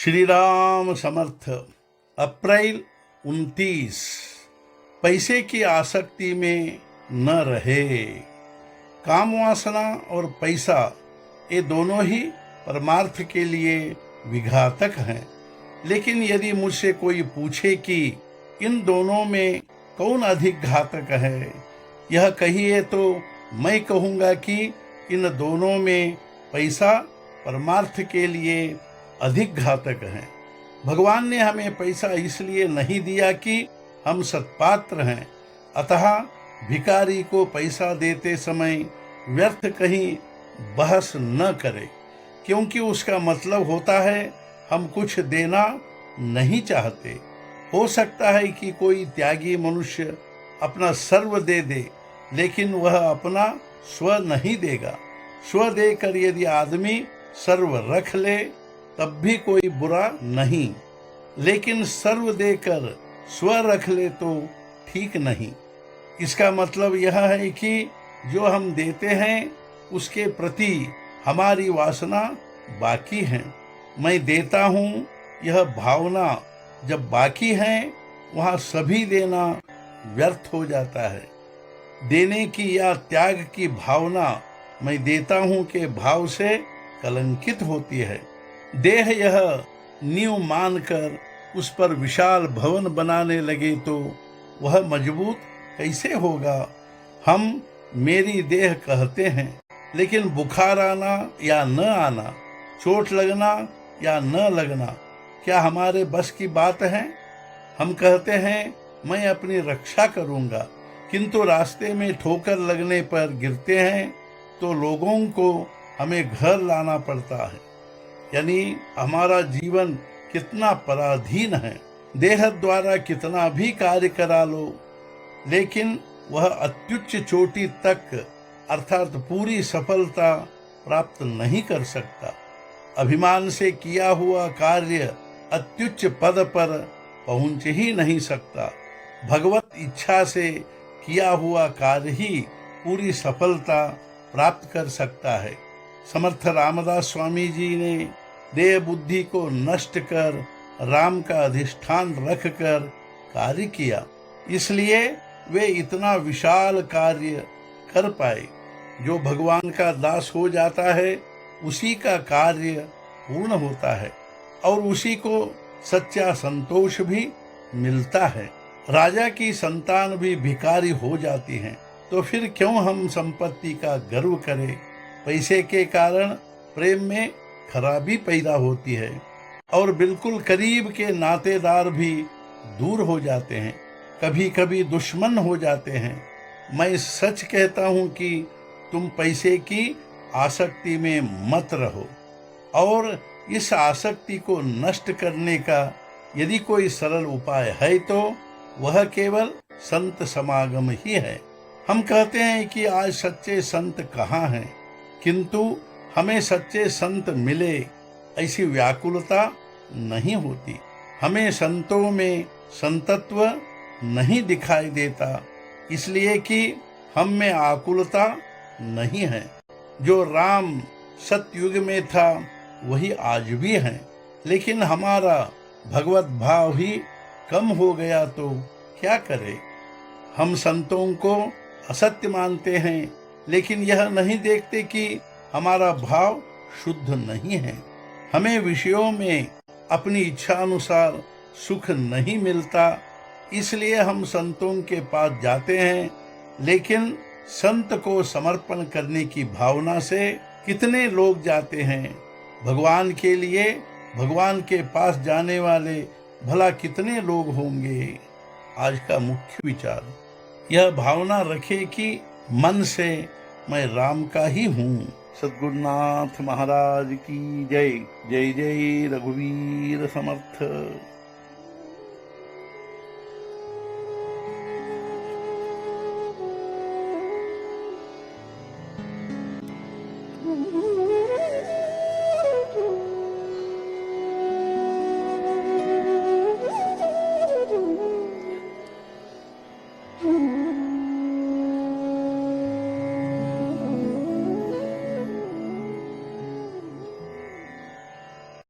श्री राम समर्थ। अप्रैल 29। पैसे की आसक्ति में न रहे। काम वासना और पैसा ये दोनों ही परमार्थ के लिए विघातक हैं। लेकिन यदि मुझसे कोई पूछे कि इन दोनों में कौन अधिक घातक है, यह कहिए, तो मैं कहूँगा कि इन दोनों में पैसा परमार्थ के लिए अधिक घातक है। भगवान ने हमें पैसा इसलिए नहीं दिया कि हम सत्पात्र हैं, अतः भिखारी को पैसा देते समय व्यर्थ कहीं बहस न करे, क्योंकि उसका मतलब होता है हम कुछ देना नहीं चाहते। हो सकता है कि कोई त्यागी मनुष्य अपना सर्व दे दे, लेकिन वह अपना स्व नहीं देगा। स्व देकर यदि आदमी सर्व रख ले तब भी कोई बुरा नहीं, लेकिन सर्व देकर स्व रख ले तो ठीक नहीं। इसका मतलब यह है कि जो हम देते हैं उसके प्रति हमारी वासना बाकी है। मैं देता हूँ, यह भावना जब बाकी है, वहाँ सभी देना व्यर्थ हो जाता है। देने की या त्याग की भावना मैं देता हूँ के भाव से कलंकित होती है। देह यह नींव मानकर उस पर विशाल भवन बनाने लगे तो वह मजबूत कैसे होगा। हम मेरी देह कहते हैं, लेकिन बुखार आना या न आना, चोट लगना या न लगना क्या हमारे बस की बात है। हम कहते हैं मैं अपनी रक्षा करूंगा, किंतु रास्ते में ठोकर लगने पर गिरते हैं तो लोगों को हमें घर लाना पड़ता है। यानी हमारा जीवन कितना पराधीन है। देह द्वारा कितना भी कार्य करा लो, लेकिन वह अत्युच्च चोटी तक अर्थात पूरी सफलता प्राप्त नहीं कर सकता। अभिमान से किया हुआ कार्य अत्युच्च पद पर पहुंच ही नहीं सकता। भगवत इच्छा से किया हुआ कार्य ही पूरी सफलता प्राप्त कर सकता है। समर्थ रामदास स्वामी जी ने देह बुद्धि को नष्ट कर राम का अधिष्ठान रख कर कार्य किया, इसलिए वे इतना विशाल कार्य कर पाए। जो भगवान का दास हो जाता है उसी का कार्य पूर्ण होता है और उसी को सच्चा संतोष भी मिलता है। राजा की संतान भी भिखारी हो जाती हैं, तो फिर क्यों हम संपत्ति का गर्व करें। पैसे के कारण प्रेम में खराबी पैदा होती है और बिल्कुल करीब के नातेदार भी दूर हो जाते हैं, कभी कभी दुश्मन हो जाते हैं। मैं सच कहता हूँ कि तुम पैसे की आसक्ति में मत रहो, और इस आसक्ति को नष्ट करने का यदि कोई सरल उपाय है तो वह केवल संत समागम ही है। हम कहते हैं कि आज सच्चे संत कहाँ हैं, किंतु हमें सच्चे संत मिले ऐसी व्याकुलता नहीं होती। हमें संतों में संतत्व नहीं दिखाई देता, इसलिए कि हम में आकुलता नहीं है। जो राम सतयुग में था वही आज भी है, लेकिन हमारा भगवत भाव ही कम हो गया तो क्या करें। हम संतों को असत्य मानते हैं, लेकिन यह नहीं देखते कि हमारा भाव शुद्ध नहीं है। हमें विषयों में अपनी इच्छा अनुसार सुख नहीं मिलता, इसलिए हम संतों के पास जाते हैं, लेकिन संत को समर्पण करने की भावना से कितने लोग जाते हैं। भगवान के लिए भगवान के पास जाने वाले भला कितने लोग होंगे। आज का मुख्य विचार यह भावना रखे कि मन से मैं राम का ही हूँ। सद्गुरुनाथ महाराज की जय। जय जय रघुवीर समर्थ।